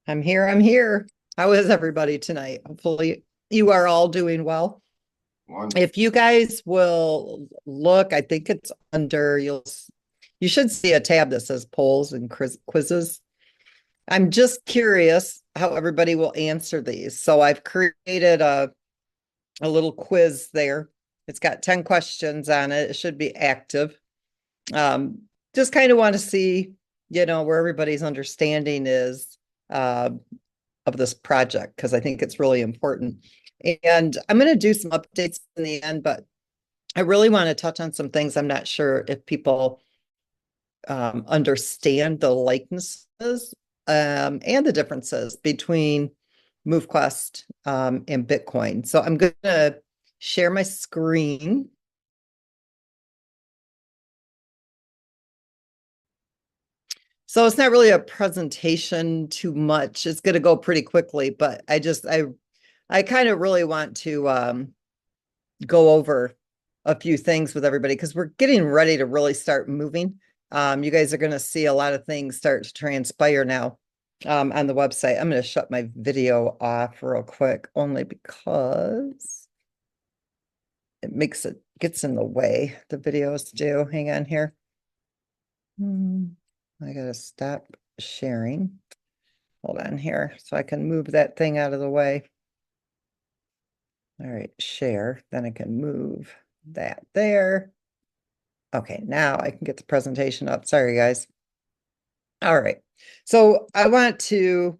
I'm here. I'm here. How is everybody tonight? Hopefully, you are all doing well. Wonderful. If you guys will look, I think it's under you should see a tab that says polls and quizzes. I'm just curious how everybody will answer these. So I've created a little quiz there. It's got 10 questions on it. It should be active. Um, just kind of want to see, where everybody's understanding is. Uh, of this project because I think it's really important. And I'm going to do some updates in the end, but I really want to touch on some things. I'm not sure if people understand the likenesses and the differences between MoveQuest and Bitcoin. So I'm going to share my screen. So it's not really a presentation too much. It's going to go pretty quickly, but I kind of really want to go over a few things with everybody because we're getting ready to really start moving. You guys are going to see a lot of things start to transpire now on the website. I'm going to shut my video off real quick only because it gets in the way. The videos do. Hang on here. I got to stop sharing. Hold on here so I can move that thing out of the way. All right, share. Then I can move that there. Okay, now I can get the presentation up. Sorry, guys. All right. So I want to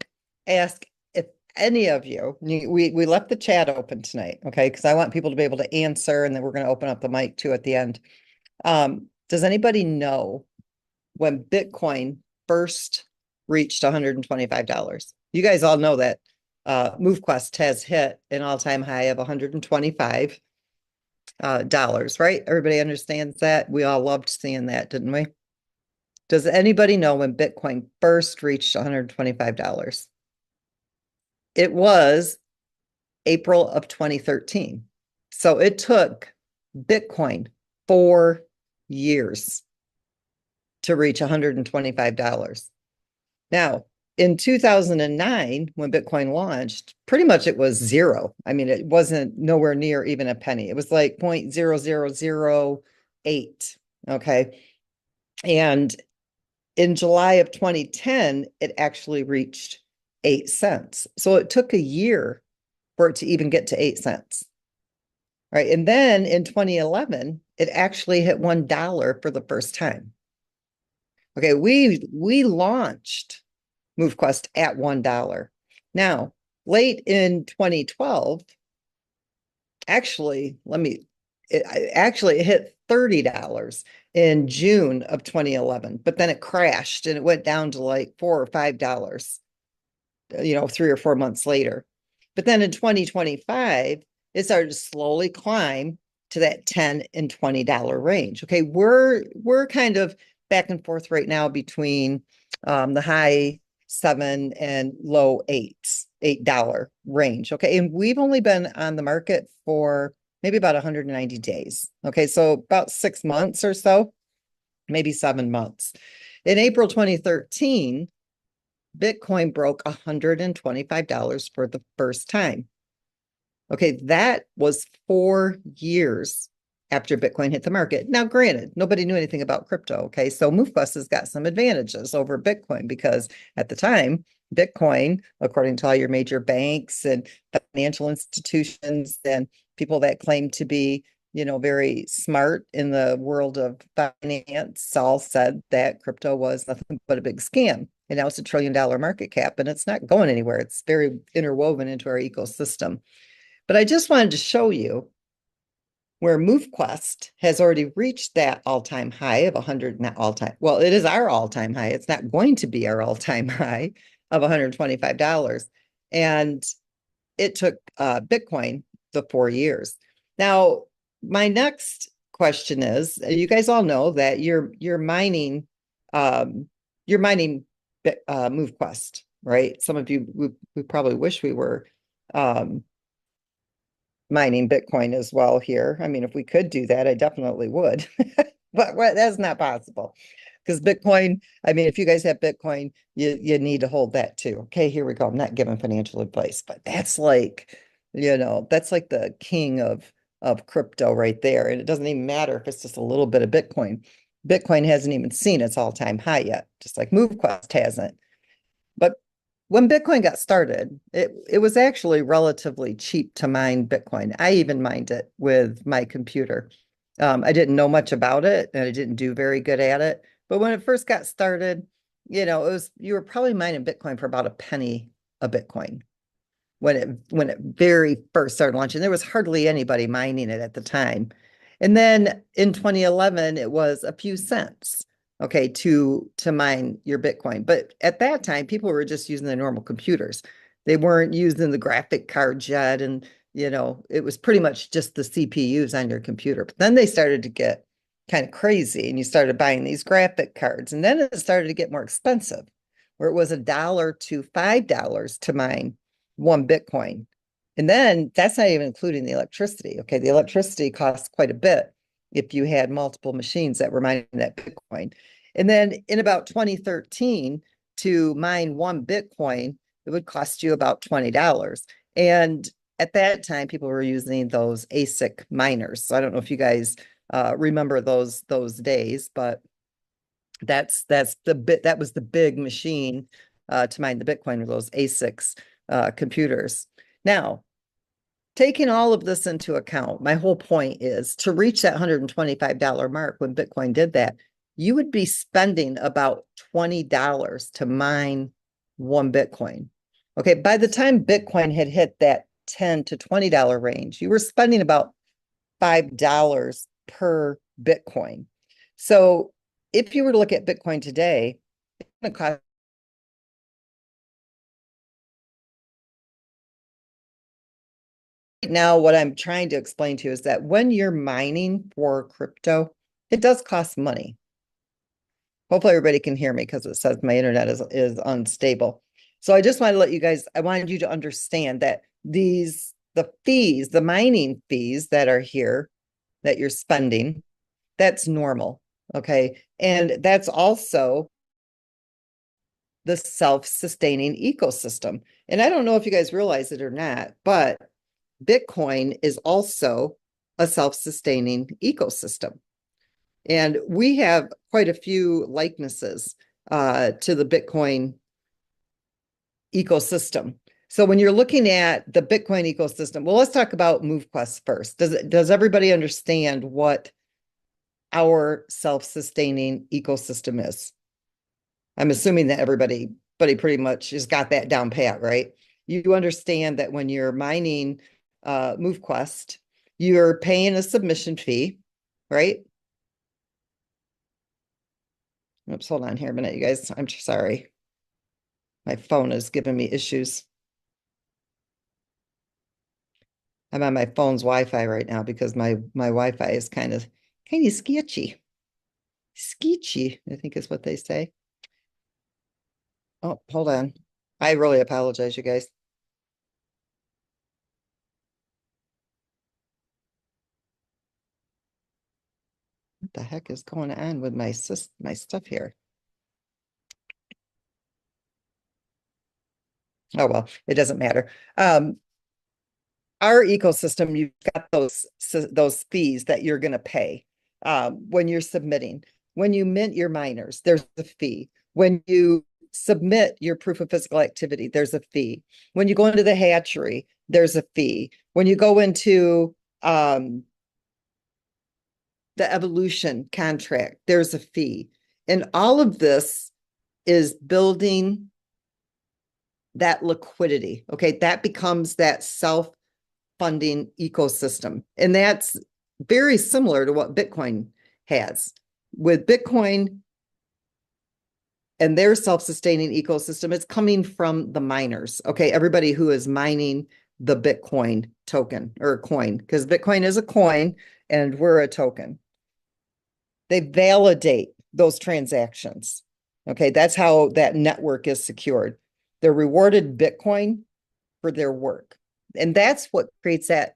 ask if any of you, we left the chat open tonight, okay? Because I want people to be able to answer, and then we're going to open up the mic too at the end. Does anybody know when Bitcoin first reached $125? You guys all know that MoveQuest has hit an all-time high of $125 dollars, right? Everybody understands that. We all loved seeing that, didn't we? Does anybody know when Bitcoin first reached $125? It was April of 2013. So it took Bitcoin 4 years to reach $125. Now, in 2009, when Bitcoin launched, pretty much it was zero. I mean, it wasn't nowhere near even a penny. It was like 0.0008. Okay. And in July of 2010, it actually reached 8 cents. So it took a year for it to even get to 8 cents. Right. And then in 2011, it actually hit $1 for the first time. Okay, we launched MoveQuest at $1. Now, late in 2012, actually, it hit $30 in June of 2011, but then it crashed and it went down to like $4 or $5, 3 or 4 months later. But then in 2025, it started to slowly climb to that $10 and $20 range. Okay, we're kind of back and forth right now between the high seven and low eights, $8 range. Okay, and we've only been on the market for maybe about 190 days. Okay, so about 6 months or so, maybe 7 months. In April 2013, Bitcoin broke $125 for the first time. Okay, that was 4 years after Bitcoin hit the market. Now, granted, nobody knew anything about crypto. Okay, so MoveQuest has got some advantages over Bitcoin because at the time, Bitcoin, according to all your major banks and financial institutions and people that claim to be, very smart in the world of finance, all said that crypto was nothing but a big scam. And now it's $1 trillion market cap, and it's not going anywhere. It's very interwoven into our ecosystem. But I just wanted to show you where MoveQuest has already reached that all-time high of 100, not all-time. Well, it is our all-time high. It's not going to be our all-time high of $125. And it took Bitcoin the 4 years. Now, my next question is, you guys all know that you're mining MoveQuest, right? Some of you we probably wish we were um, mining Bitcoin as well here. I mean, if we could do that, I definitely would, but that's not possible. Because Bitcoin, I mean, if you guys have Bitcoin, you need to hold that too. Okay, here we go. I'm not giving financial advice, but that's like, that's like the king of crypto right there. And it doesn't even matter if it's just a little bit of Bitcoin. Bitcoin hasn't even seen its all-time high yet, just like MoveQuest hasn't. But when Bitcoin got started, it was actually relatively cheap to mine Bitcoin. I even mined it with my computer. I didn't know much about it and I didn't do very good at it. But when it first got started, you were probably mining Bitcoin for about a penny a Bitcoin when it very first started launching. There was hardly anybody mining it at the time. And then in 2011, it was a few cents, okay, to mine your Bitcoin. But at that time, people were just using the normal computers. They weren't using the graphic cards yet. And, it was pretty much just the CPUs on your computer. But then they started to get kind of crazy and you started buying these graphic cards. And then it started to get more expensive, where it was $1 to $5 to mine one Bitcoin. And then that's not even including the electricity. Okay, the electricity costs quite a bit if you had multiple machines that were mining that Bitcoin. And then in about 2013, to mine one Bitcoin, it would cost you about $20. And at that time, people were using those ASIC miners. So I don't know if you guys remember those days, but that was the big machine to mine the Bitcoin with those ASICs computers. Now, taking all of this into account, my whole point is to reach that $125 mark when Bitcoin did that, you would be spending about $20 to mine one Bitcoin. Okay, by the time Bitcoin had hit that $10 to $20 range, you were spending about $5 per Bitcoin. So if you were to look at Bitcoin today, it's going to cost. Right now, what I'm trying to explain to you is that when you're mining for crypto, it does cost money. Hopefully everybody can hear me because it says my internet is unstable. So I just want to let you guys, I wanted you to understand that the fees, the mining fees that are here that you're spending, that's normal. Okay. And that's also the self-sustaining ecosystem. And I don't know if you guys realize it or not, but Bitcoin is also a self-sustaining ecosystem. And we have quite a few likenesses to the Bitcoin ecosystem. So when you're looking at the Bitcoin ecosystem, well, let's talk about MoveQuest first. Does everybody understand what our self-sustaining ecosystem is? I'm assuming that everybody pretty much has got that down pat, right? You understand that when you're mining MoveQuest, you're paying a submission fee, right? Oops, hold on here a minute, you guys. I'm sorry. My phone is giving me issues. I'm on my phone's Wi-Fi right now because my Wi-Fi is kind of sketchy. Sketchy, I think is what they say. Oh, hold on. I really apologize, you guys. What the heck is going on with my stuff here? Oh, well, it doesn't matter. Our ecosystem, you've got those fees that you're going to pay when you're submitting. When you mint your miners, there's a fee. When you submit your proof of physical activity, there's a fee. When you go into the hatchery, there's a fee. When you go into the evolution contract, there's a fee. And all of this is building that liquidity. Okay, that becomes that self-funding ecosystem. And that's very similar to what Bitcoin has. With Bitcoin and their self-sustaining ecosystem, it's coming from the miners. Okay, everybody who is mining the Bitcoin token or coin, because Bitcoin is a coin and we're a token. They validate those transactions. Okay, that's how that network is secured. They're rewarded Bitcoin for their work. And that's what creates that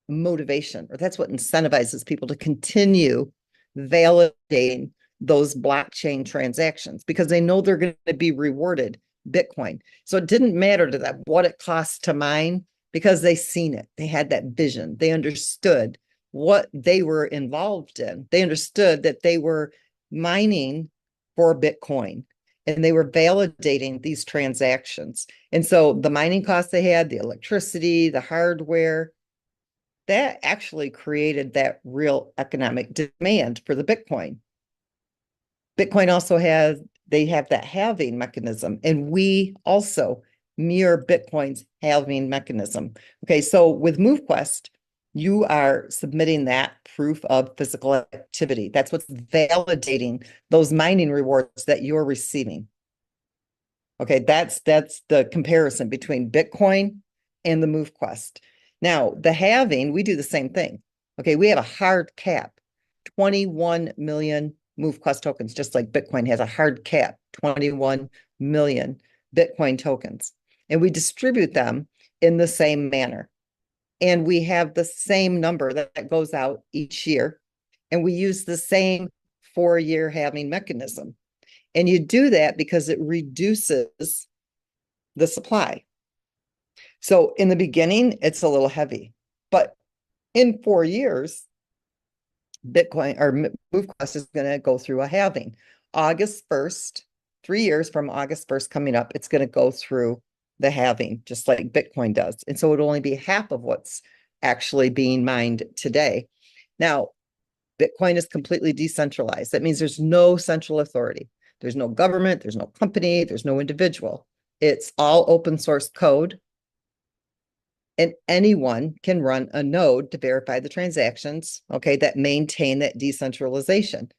motivation, or that's what incentivizes people to continue validating those blockchain transactions because they know they're going to be rewarded Bitcoin. So it didn't matter to them what it costs to mine because they seen it. They had that vision. They understood what they were involved in. They understood that they were mining for Bitcoin and they were validating these transactions. And so the mining costs they had, the electricity, the hardware, that actually created that real economic demand for the Bitcoin. Bitcoin also they have that halving mechanism, and we also mirror Bitcoin's halving mechanism. Okay, so with MoveQuest, you are submitting that proof of physical activity. That's what's validating those mining rewards that you're receiving. Okay, that's the comparison between Bitcoin and the MoveQuest. Now, the halving, we do the same thing. Okay, we have a hard cap, 21 million MoveQuest tokens, just like Bitcoin has a hard cap, 21 million Bitcoin tokens. And we distribute them in the same manner. And we have the same number that goes out each year. And we use the same 4-year halving mechanism. And you do that because it reduces the supply. So in the beginning, it's a little heavy, but in 4 years, Bitcoin or MoveQuest is going to go through a halving. August 1st, 3 years from August 1st coming up, it's going to go through the halving, just like Bitcoin does. And so it'll only be half of what's actually being mined today. Now, Bitcoin is completely decentralized. That means there's no central authority. There's no government, there's no company, there's no individual. It's all open source code. And anyone can run a node to verify the transactions, okay, that maintain that decentralization.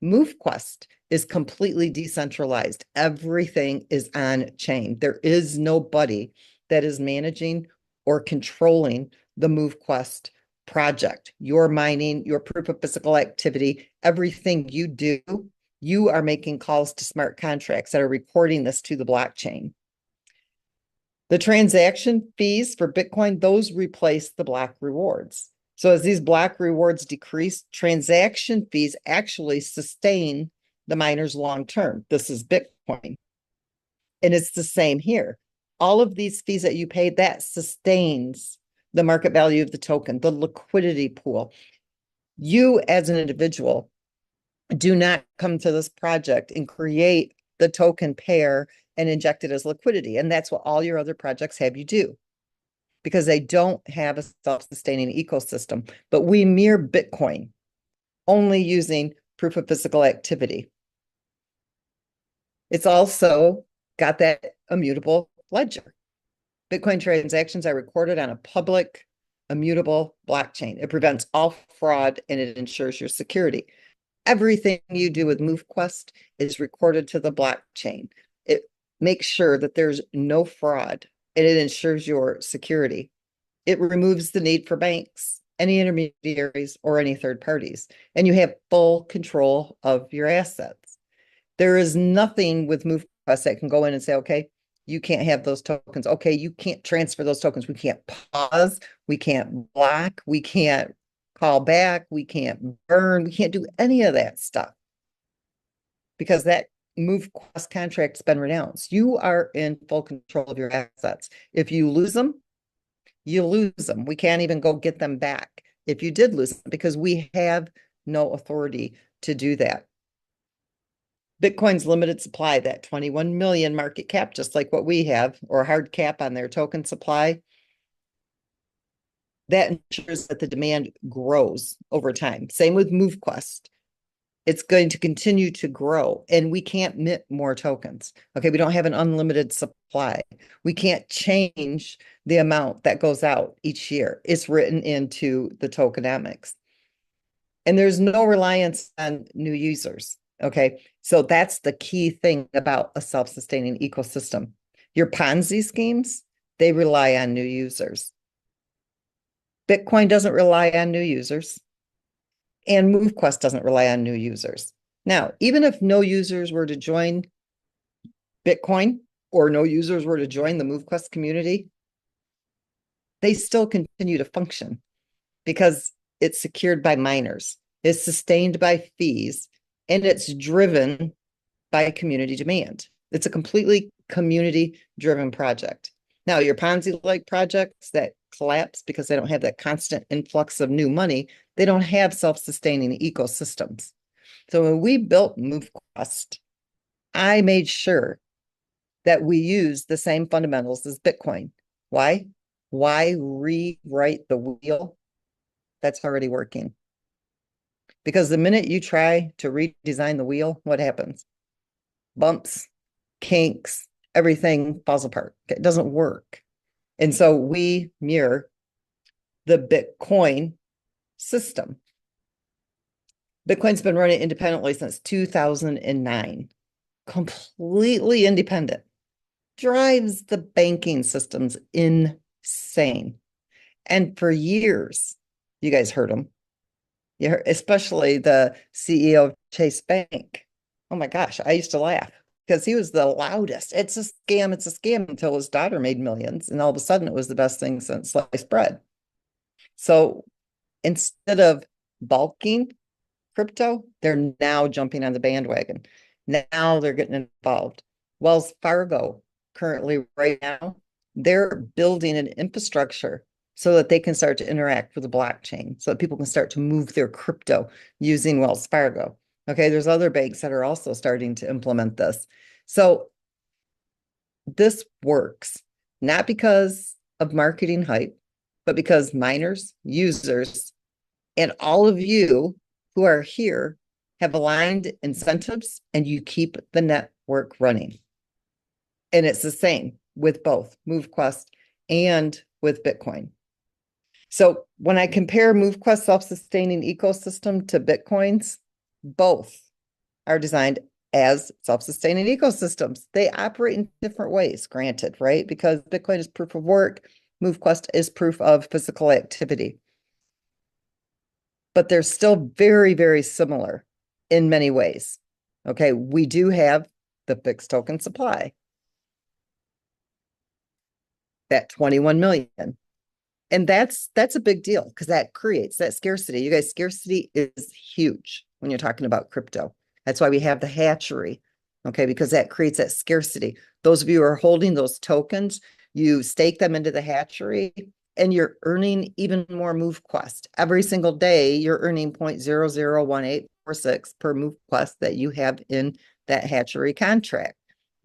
MoveQuest is completely decentralized. Everything is on chain. There is nobody that is managing or controlling the MoveQuest project. Your mining, your proof of physical activity, everything you do, you are making calls to smart contracts that are recording this to the blockchain. The transaction fees for Bitcoin, those replace the block rewards. So as these block rewards decrease, transaction fees actually sustain the miners long term. This is Bitcoin. And it's the same here. All of these fees that you pay, that sustains the market value of the token, the liquidity pool. You as an individual do not come to this project and create the token pair and inject it as liquidity. And that's what all your other projects have you do, because they don't have a self-sustaining ecosystem. But we mirror Bitcoin only using proof of physical activity. It's also got that immutable ledger. Bitcoin transactions are recorded on a public, immutable blockchain. It prevents all fraud and it ensures your security. Everything you do with MoveQuest is recorded to the blockchain. It makes sure that there's no fraud and it ensures your security. It removes the need for banks, any intermediaries, or any third parties, and you have full control of your assets. There is nothing with MoveQuest that can go in and say, okay, you can't have those tokens. Okay, you can't transfer those tokens. We can't pause. We can't block. We can't call back. We can't burn. We can't do any of that stuff because that MoveQuest contract's been renounced. You are in full control of your assets. If you lose them, you lose them. We can't even go get them back if you did lose them because we have no authority to do that. Bitcoin's limited supply, that 21 million market cap, just like what we have, or hard cap on their token supply, that ensures that the demand grows over time. Same with MoveQuest. It's going to continue to grow, and we can't mint more tokens. Okay, we don't have an unlimited supply. We can't change the amount that goes out each year. It's written into the tokenomics. And there's no reliance on new users. Okay, so that's the key thing about a self-sustaining ecosystem. Your Ponzi schemes, they rely on new users. Bitcoin doesn't rely on new users, and MoveQuest doesn't rely on new users. Now, even if no users were to join Bitcoin or no users were to join the MoveQuest community, they still continue to function because it's secured by miners. It's sustained by fees and it's driven by community demand. It's a completely community-driven project. Now, your Ponzi-like projects that collapse because they don't have that constant influx of new money, they don't have self-sustaining ecosystems. So when we built MoveQuest, I made sure that we use the same fundamentals as Bitcoin. Why? Why rewrite the wheel that's already working? Because the minute you try to redesign the wheel, what happens? Bumps, kinks, everything falls apart. It doesn't work. And so we mirror the Bitcoin system. Bitcoin's been running independently since 2009, completely independent. Drives the banking systems insane. And for years, you guys heard him. You heard, especially the CEO of Chase Bank. Oh my gosh, I used to laugh because he was the loudest. It's a scam, until his daughter made millions. And all of a sudden, it was the best thing since sliced bread. So instead of bulking crypto, they're now jumping on the bandwagon. Now they're getting involved. Wells Fargo, currently, right now, they're building an infrastructure so that they can start to interact with the blockchain, so that people can start to move their crypto using Wells Fargo. Okay, there's other banks that are also starting to implement this. So this works, not because of marketing hype, but because miners, users, and all of you who are here have aligned incentives, and you keep the network running. And it's the same with both MoveQuest and with Bitcoin. So when I compare MoveQuest self-sustaining ecosystem to Bitcoin's, both are designed as self-sustaining ecosystems. They operate in different ways, granted, right? Because Bitcoin is proof of work, MoveQuest is proof of physical activity. But they're still very, very similar in many ways. Okay, we do have the fixed token supply, that 21 million. And that's a big deal because that creates that scarcity. You guys, scarcity is huge when you're talking about crypto. That's why we have the hatchery, okay, because that creates that scarcity. Those of you who are holding those tokens, you stake them into the hatchery and you're earning even more MoveQuest. Every single day, you're earning 0.001846 per MoveQuest that you have in that hatchery contract.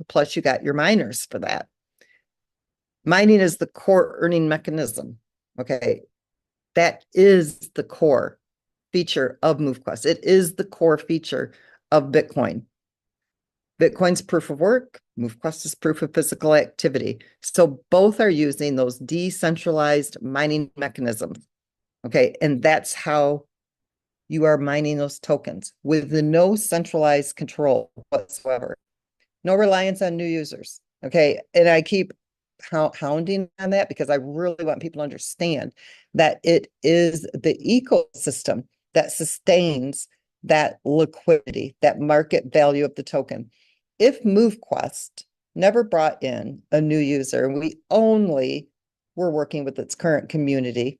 Plus, you got your miners for that. Mining is the core earning mechanism. Okay, that is the core feature of MoveQuest. It is the core feature of Bitcoin. Bitcoin's proof of work, MoveQuest is proof of physical activity. So both are using those decentralized mining mechanisms. Okay, and that's how you are mining those tokens with no centralized control whatsoever. No reliance on new users. Okay, and I keep hounding on that because I really want people to understand that it is the ecosystem that sustains that liquidity, that market value of the token. If MoveQuest never brought in a new user and we only were working with its current community,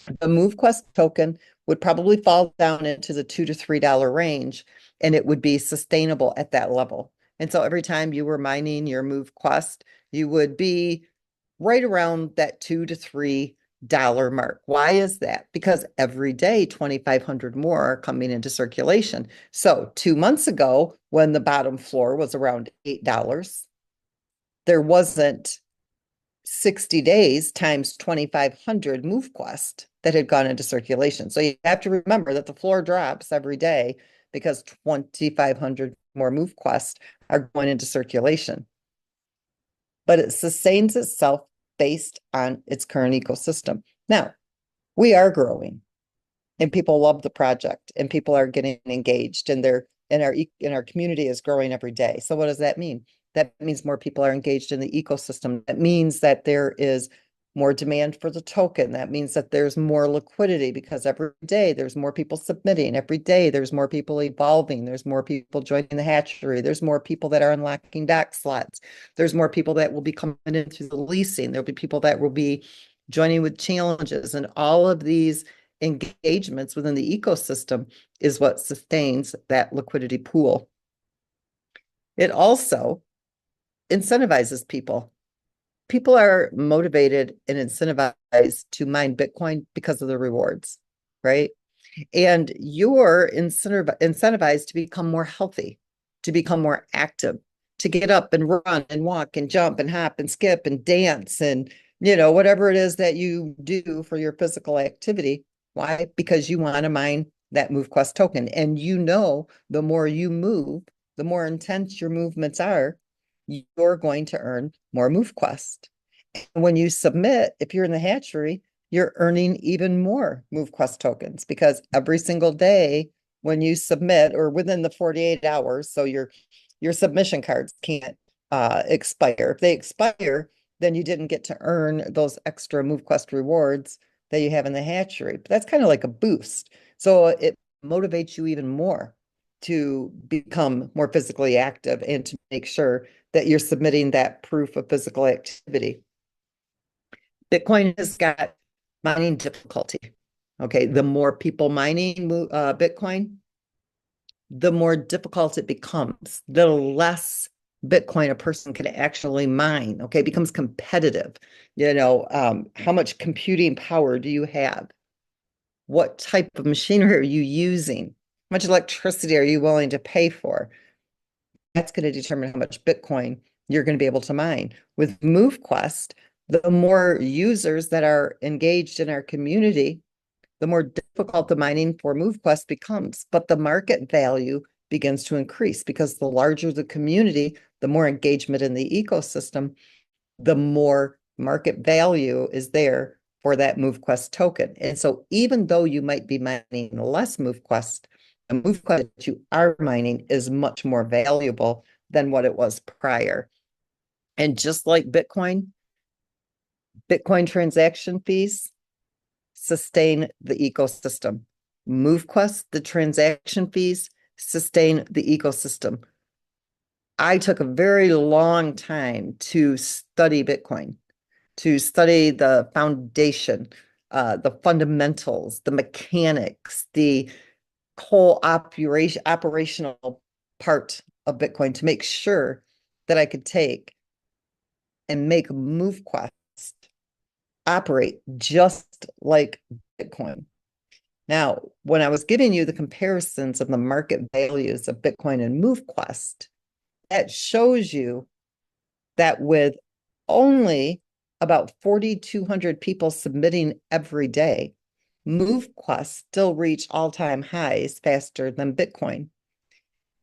the MoveQuest token would probably fall down into the $2 to $3 range, and it would be sustainable at that level. And so every time you were mining your MoveQuest, you would be right around that $2 to $3 mark. Why is that? Because every day 2,500 more are coming into circulation. So 2 months ago, when the bottom floor was around $8, there wasn't 60 days times 2,500 MoveQuest that had gone into circulation. So you have to remember that the floor drops every day because 2,500 more MoveQuest are going into circulation. But it sustains itself based on its current ecosystem. Now, we are growing and people love the project and people are getting engaged and our community is growing every day. So what does that mean? That means more people are engaged in the ecosystem. That means that there is more demand for the token. That means that there's more liquidity because every day there's more people submitting. Every day there's more people evolving. There's more people joining the hatchery. There's more people that are unlocking dock slots. There's more people that will be coming in through the leasing. There'll be people that will be joining with challenges, and all of these engagements within the ecosystem is what sustains that liquidity pool. It also incentivizes people. People are motivated and incentivized to mine Bitcoin because of the rewards, right? And you're incentivized to become more healthy, to become more active, to get up and run and walk and jump and hop and skip and dance and, whatever it is that you do for your physical activity. Why? Because you want to mine that MoveQuest token. And the more you move, the more intense your movements are, you're going to earn more MoveQuest. And when you submit, if you're in the hatchery, you're earning even more MoveQuest tokens because every single day when you submit or within the 48 hours, so your submission cards can't expire. If they expire, then you didn't get to earn those extra MoveQuest rewards that you have in the hatchery. But that's kind of like a boost. So it motivates you even more to become more physically active and to make sure that you're submitting that proof of physical activity. Bitcoin has got mining difficulty. Okay, the more people mining Bitcoin, the more difficult it becomes, the less Bitcoin a person can actually mine. Okay, it becomes competitive. How much computing power do you have? What type of machinery are you using? How much electricity are you willing to pay for? That's going to determine how much Bitcoin you're going to be able to mine. With MoveQuest, the more users that are engaged in our community, the more difficult the mining for MoveQuest becomes. But the market value begins to increase because the larger the community, the more engagement in the ecosystem, the more market value is there for that MoveQuest token. And so even though you might be mining less MoveQuest, the MoveQuest that you are mining is much more valuable than what it was prior. And just like Bitcoin transaction fees sustain the ecosystem. MoveQuest, the transaction fees sustain the ecosystem. I took a very long time to study Bitcoin, to study the foundation, the fundamentals, the mechanics, the whole operational part of Bitcoin to make sure that I could take and make MoveQuest operate just like Bitcoin. Now, when I was giving you the comparisons of the market values of Bitcoin and MoveQuest, that shows you that with only about 4,200 people submitting every day, MoveQuest still reached all-time highs faster than Bitcoin.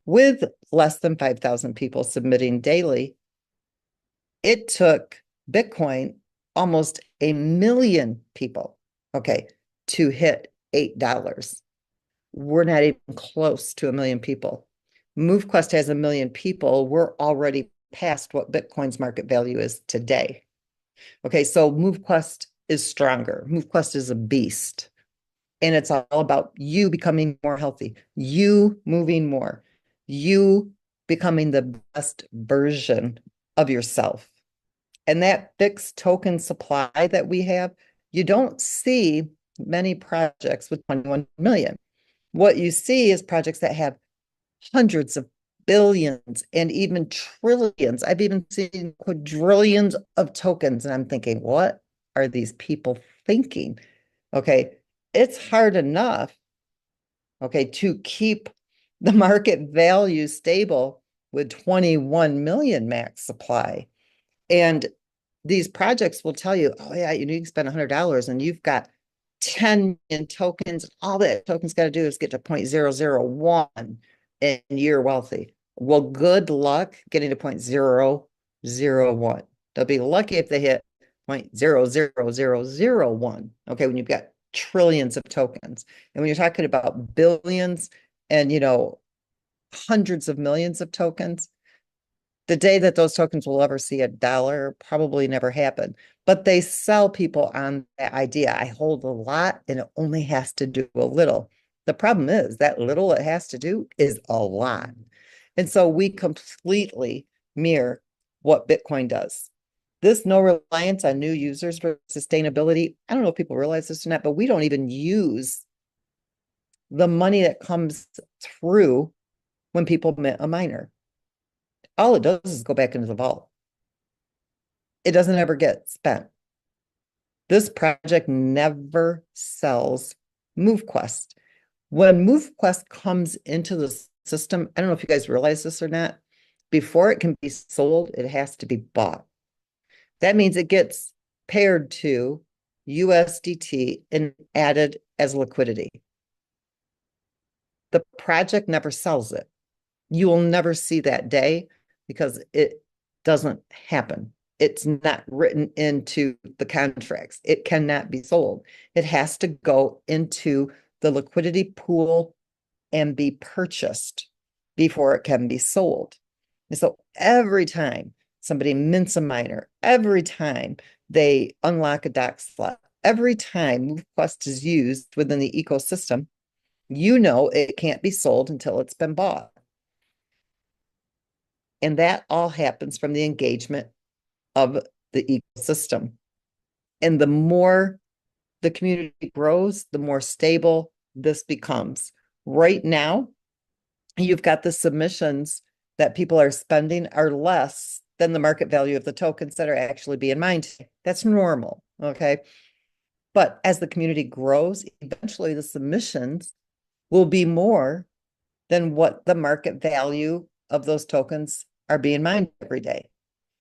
With less than 5,000 people submitting daily, it took Bitcoin almost 1 million people, okay, to hit $8. We're not even close to 1 million people. MoveQuest has 1 million people. We're already past what Bitcoin's market value is today. Okay, so MoveQuest is stronger. MoveQuest is a beast. And it's all about you becoming more healthy, you moving more, you becoming the best version of yourself. And that fixed token supply that we have, you don't see many projects with 21 million. What you see is projects that have hundreds of billions and even trillions. I've even seen quadrillions of tokens. And I'm thinking, what are these people thinking? Okay, it's hard enough, okay, to keep the market value stable with 21 million max supply. And these projects will tell you, oh yeah, you need to spend $100 and you've got 10 million tokens. All that tokens got to do is get to 0.001 and you're wealthy. Well, good luck getting to 0.001. They'll be lucky if they hit 0.00001. Okay, when you've got trillions of tokens. And when you're talking about billions and hundreds of millions of tokens, the day that those tokens will ever see $1 probably never happened. But they sell people on that idea. I hold a lot and it only has to do a little. The problem is that little it has to do is a lot. And so we completely mirror what Bitcoin does. This no reliance on new users for sustainability. I don't know if people realize this or not, but we don't even use the money that comes through when people mint a miner. All it does is go back into the vault. It doesn't ever get spent. This project never sells MoveQuest. When MoveQuest comes into the system, I don't know if you guys realize this or not, before it can be sold, it has to be bought. That means it gets paired to USDT and added as liquidity. The project never sells it. You will never see that day because it doesn't happen. It's not written into the contracts. It cannot be sold. It has to go into the liquidity pool and be purchased before it can be sold. And so every time somebody mints a miner, every time they unlock a doc slot, every time MoveQuest is used within the ecosystem, you know it can't be sold until it's been bought. And that all happens from the engagement of the ecosystem. And the more the community grows, the more stable this becomes. Right now, you've got the submissions that people are spending are less than the market value of the tokens that are actually being mined. That's normal, okay? But as the community grows, eventually the submissions will be more than what the market value of those tokens are being mined every day.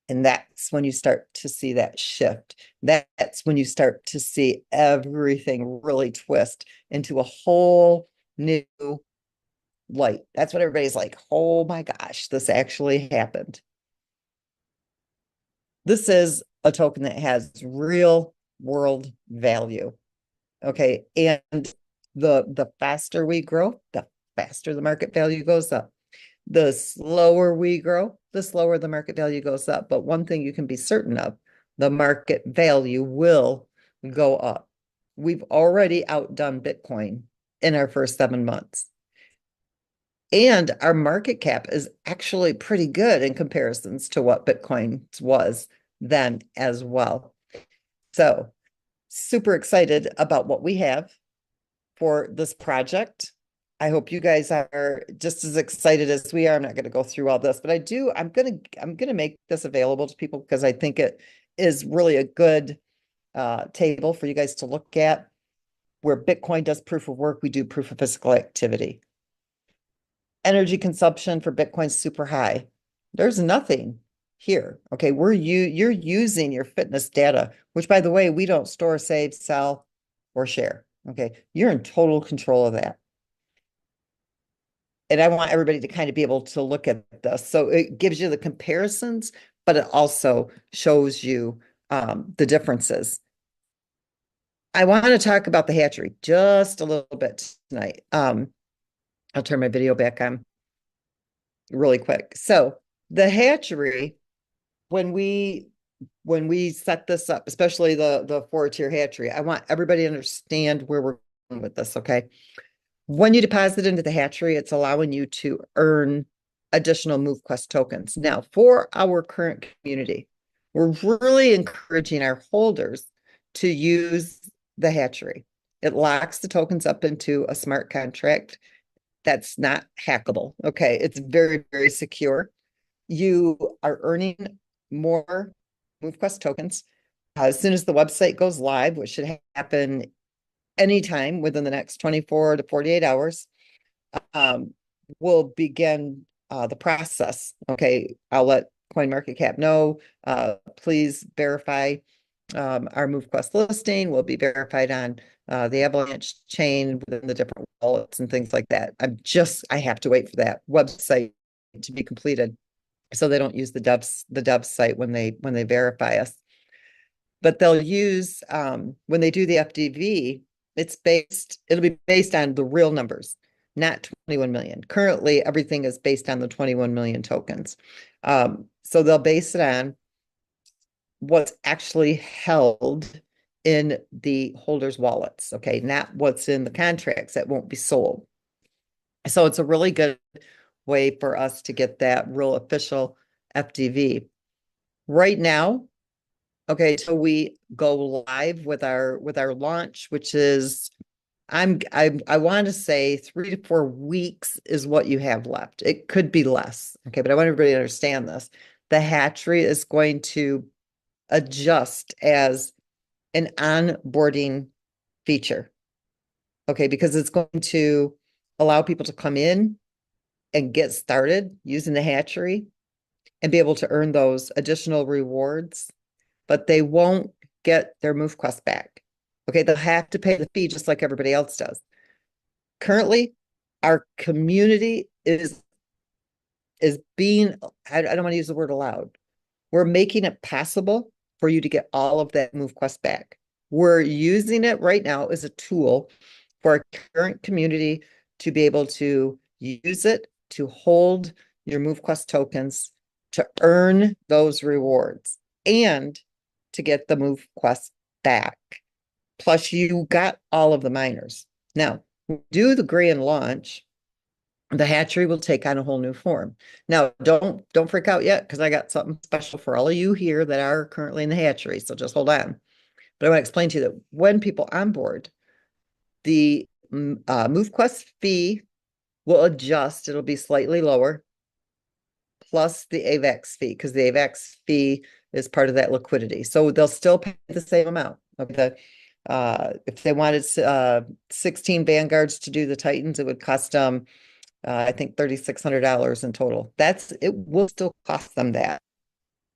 And that's when you start to see that shift. That's when you start to see everything really twist into a whole new light. That's what everybody's like, oh my gosh, this actually happened. This is a token that has real world value. Okay. And the faster we grow, the faster the market value goes up. The slower we grow, the slower the market value goes up. But one thing you can be certain of, the market value will go up. We've already outdone Bitcoin in our first 7 months. And our market cap is actually pretty good in comparisons to what Bitcoin was then as well. So super excited about what we have for this project. I hope you guys are just as excited as we are. I'm not going to go through all this, but I'm going to make this available to people because I think it is really a good table for you guys to look at. Where Bitcoin does proof of work, we do proof of physical activity. Energy consumption for Bitcoin's super high. There's nothing here. Okay, you're using your fitness data, which by the way, we don't store, save, sell, or share. Okay, you're in total control of that. And I want everybody to kind of be able to look at this. So it gives you the comparisons, but it also shows you the differences. I want to talk about the hatchery just a little bit tonight. I'll turn my video back on really quick. So the hatchery, when we set this up, especially the 4-tier hatchery, I want everybody to understand where we're going with this, okay? When you deposit into the hatchery, it's allowing you to earn additional MoveQuest tokens. Now, for our current community, we're really encouraging our holders to use the hatchery. It locks the tokens up into a smart contract that's not hackable. Okay, it's very, very secure. You are earning more MoveQuest tokens as soon as the website goes live, which should happen anytime within the next 24 to 48 hours. We'll begin the process. Okay, I'll let CoinMarketCap know. Please verify our MoveQuest listing. Will be verified on the Avalanche chain within the different wallets and things like that. I have to wait for that website to be completed so they don't use the dev site when they verify us. But they'll use when they do the FDV, it'll be based on the real numbers, not 21 million. Currently, everything is based on the 21 million tokens. So they'll base it on what's actually held in the holders' wallets, okay, not what's in the contracts that won't be sold. So it's a really good way for us to get that real official FDV. Right now, Okay, so we go live with our launch, which is I want to say 3 to 4 weeks is what you have left. It could be less. Okay, but I want everybody to understand this. The hatchery is going to adjust as an onboarding feature. Okay, because it's going to allow people to come in and get started using the hatchery and be able to earn those additional rewards, but they won't get their MoveQuest back. Okay, they'll have to pay the fee just like everybody else does. Currently, our community is being, I don't want to use the word allowed. We're making it possible for you to get all of that MoveQuest back. We're using it right now as a tool for our current community to be able to use it to hold your MoveQuest tokens, to earn those rewards, and to get the MoveQuest back. Plus, you got all of the miners. Now, do the grand launch, the hatchery will take on a whole new form. Now, don't freak out yet, because I got something special for all of you here that are currently in the hatchery. So just hold on. But I want to explain to you that when people onboard, the MoveQuest fee will adjust. It'll be slightly lower, plus the AVAX fee, because the AVAX fee is part of that liquidity. So they'll still pay the same amount. Okay. If they wanted 16 Vanguards to do the Titans, it would cost them I think $3,600 in total. It will still cost them that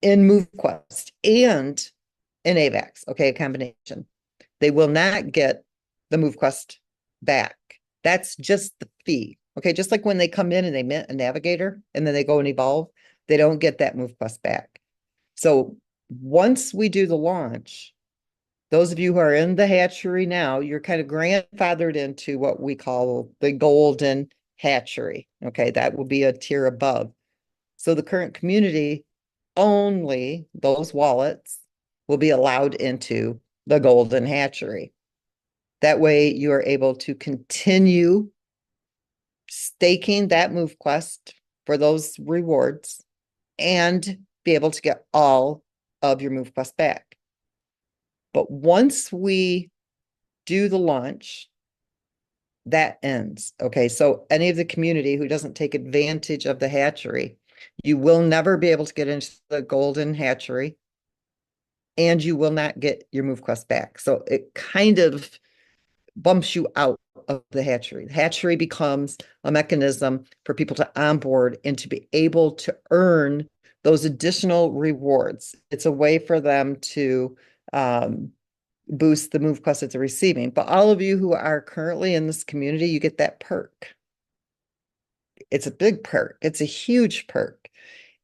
in MoveQuest and in AVAX. Okay, a combination. They will not get the MoveQuest back. That's just the fee. Okay, just like when they come in and they mint a navigator and then they go and evolve, they don't get that MoveQuest back. So once we do the launch, those of you who are in the hatchery now, you're kind of grandfathered into what we call the Golden Hatchery. Okay, that will be a tier above. So the current community, only those wallets will be allowed into the Golden Hatchery. That way you are able to continue staking that MoveQuest for those rewards and be able to get all of your MoveQuest back. But once we do the launch, that ends. Okay, so any of the community who doesn't take advantage of the hatchery, you will never be able to get into the Golden Hatchery, and you will not get your MoveQuest back. So it kind of bumps you out of the hatchery. The hatchery becomes a mechanism for people to onboard and to be able to earn those additional rewards. It's a way for them to boost the MoveQuest that they're receiving. But all of you who are currently in this community, you get that perk. It's a big perk. It's a huge perk.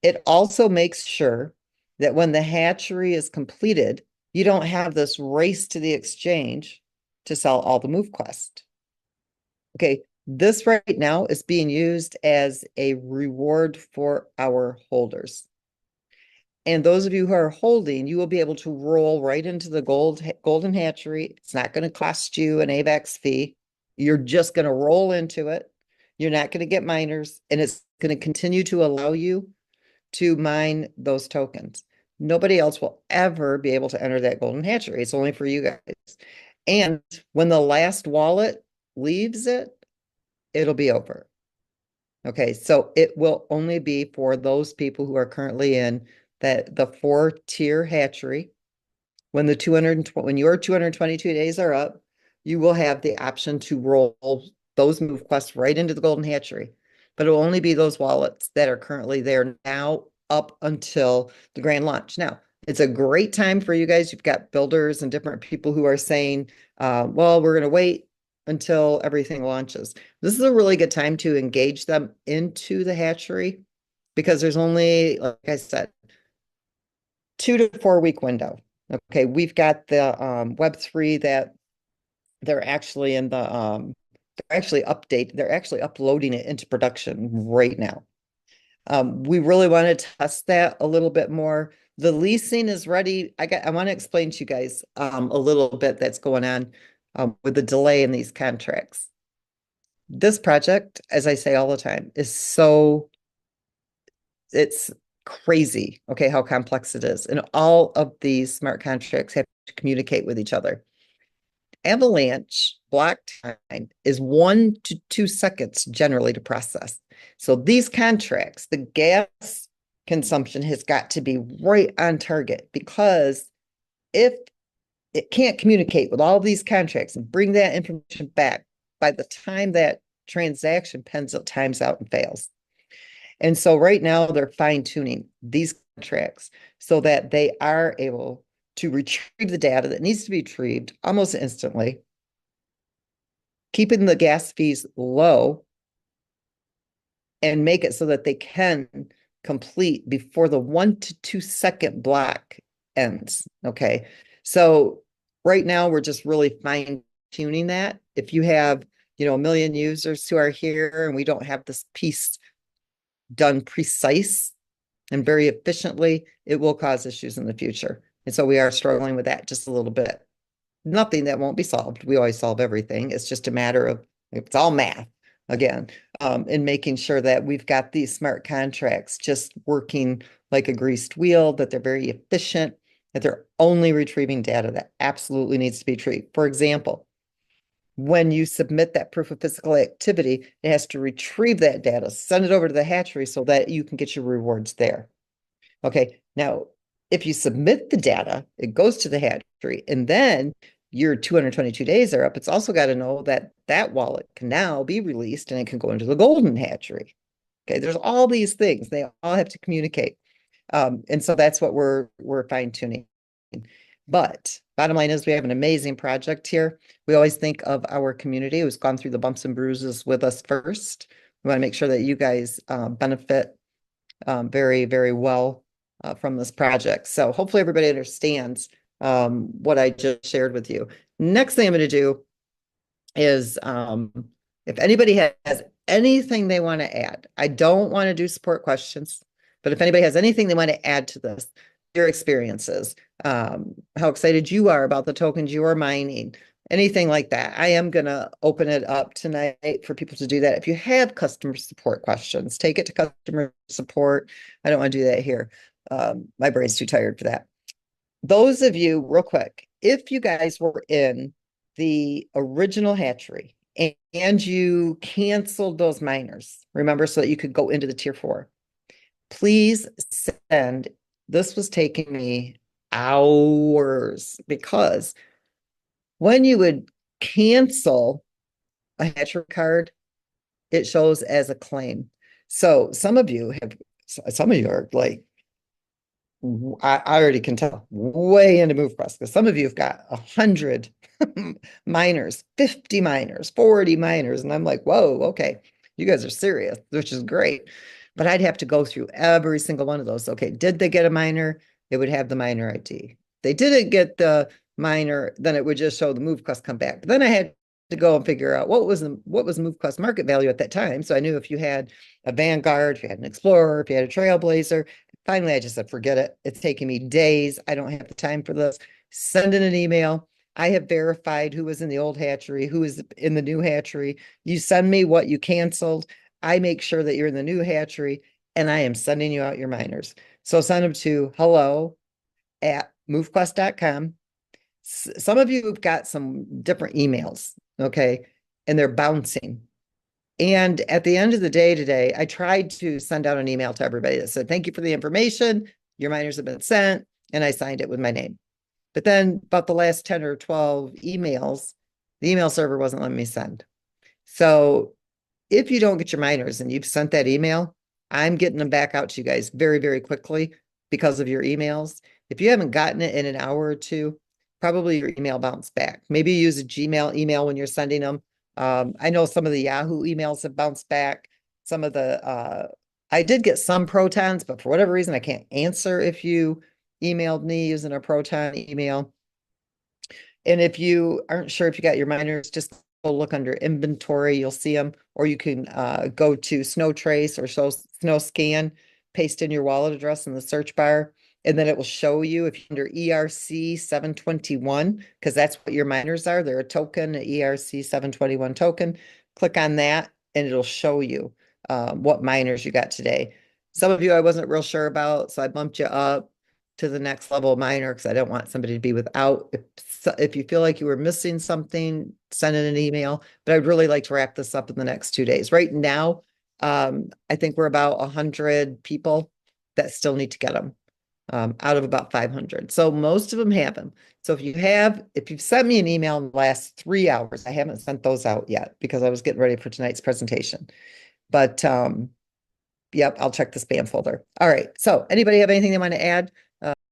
It also makes sure that when the hatchery is completed, you don't have this race to the exchange to sell all the MoveQuest. Okay, this right now is being used as a reward for our holders. And those of you who are holding, you will be able to roll right into the Golden Hatchery. It's not going to cost you an AVAX fee. You're just going to roll into it. You're not going to get miners, and it's going to continue to allow you to mine those tokens. Nobody else will ever be able to enter that Golden Hatchery. It's only for you guys. And when the last wallet leaves it, it'll be over. Okay, so it will only be for those people who are currently in the 4-tier hatchery. When your 222 days are up, you will have the option to roll those MoveQuests right into the Golden Hatchery. But it will only be those wallets that are currently there now up until the grand launch. Now, it's a great time for you guys. You've got builders and different people who are saying, well, we're going to wait until everything launches. This is a really good time to engage them into the hatchery because there's only, like I said, 2 to 4 week window. Okay, we've got the Web3 that they're actually in the they're actually uploading it into production right now. We really want to test that a little bit more. The leasing is ready. I want to explain to you guys a little bit that's going on with the delay in these contracts. This project, as I say all the time, is it's crazy, okay, how complex it is. And all of these smart contracts have to communicate with each other. Avalanche block time is 1 to 2 seconds generally to process. So these contracts, the gas consumption has got to be right on target, because if it can't communicate with all these contracts and bring that information back by the time that transaction times out and fails. And so right now they're fine tuning these contracts so that they are able to retrieve the data that needs to be retrieved almost instantly, keeping the gas fees low, and make it so that they can complete before the 1 to 2 second block ends. Okay. So right now we're just really fine tuning that. If you have, a million users who are here and we don't have this piece done precise and very efficiently, it will cause issues in the future. And so we are struggling with that just a little bit. Nothing that won't be solved. We always solve everything. It's just a matter of, it's all math again, in making sure that we've got these smart contracts just working like a greased wheel, that they're very efficient, that they're only retrieving data that absolutely needs to be retrieved. For example, when you submit that proof of physical activity, it has to retrieve that data, send it over to the hatchery so that you can get your rewards there. Okay, now if you submit the data, it goes to the hatchery, and then your 222 days are up. It's also got to know that that wallet can now be released and it can go into the Golden Hatchery. Okay, there's all these things. They all have to communicate. And so that's what we're fine tuning. But bottom line is we have an amazing project here. We always think of our community who's gone through the bumps and bruises with us first. We want to make sure that you guys benefit very, very well from this project. So hopefully everybody understands what I just shared with you. Next thing I'm going to do is if anybody has anything they want to add, I don't want to do support questions, but if anybody has anything they want to add to this, your experiences, how excited you are about the tokens you are mining, anything like that, I am going to open it up tonight for people to do that. If you have customer support questions, take it to customer support. I don't want to do that here. My brain's too tired for that. Those of you, real quick, if you guys were in the original hatchery and you canceled those miners, remember, so that you could go into the tier 4, please send, this was taking me hours, because when you would cancel a hatchery card, it shows as a claim. So some of you are like, I already can tell, way into MoveQuest, because some of you have got 100 miners, 50 miners, 40 miners. And I'm like, whoa, okay, you guys are serious, which is great. But I'd have to go through every single one of those. Okay, did they get a miner? It would have the miner ID. They didn't get the miner, then it would just show the MoveQuest come back. But then I had to go and figure out what was MoveQuest market value at that time. So I knew if you had a Vanguard, if you had an Explorer, if you had a Trailblazer. Finally, I just said, forget it. It's taking me days. I don't have the time for this. Send in an email. I have verified who was in the old hatchery, who is in the new hatchery. You send me what you canceled. I make sure that you're in the new hatchery, and I am sending you out your miners. So send them to hello@movequest.com. Some of you have got some different emails, okay, and they're bouncing. And at the end of the day today, I tried to send out an email to everybody that said, thank you for the information. Your miners have been sent. And I signed it with my name. But then about the last 10 or 12 emails, the email server wasn't letting me send. So if you don't get your miners and you've sent that email, I'm getting them back out to you guys very, very quickly because of your emails. If you haven't gotten it in an hour or two, probably your email bounced back. Maybe use a Gmail email when you're sending them. I know some of the Yahoo emails have bounced back. Some of the, I did get some Protons, but for whatever reason, I can't answer if you emailed me using a Proton email. And if you aren't sure if you got your miners, just go look under inventory, you'll see them, or you can go to Snow Trace or Snow Scan, paste in your wallet address in the search bar, and then it will show you if you're under ERC 721, because that's what your miners are. They're a token, an ERC 721 token. Click on that, and it'll show you what miners you got today. Some of you I wasn't real sure about, so I bumped you up to the next level of minor because I don't want somebody to be without. If you feel like you were missing something, send in an email. But I'd really like to wrap this up in the next 2 days. Right now, I think we're about 100 people that still need to get them out of about 500. So most of them have them. So if you've sent me an email in the last 3 hours, I haven't sent those out yet because I was getting ready for tonight's presentation. But yep, I'll check the spam folder. All right. So anybody have anything they want to add?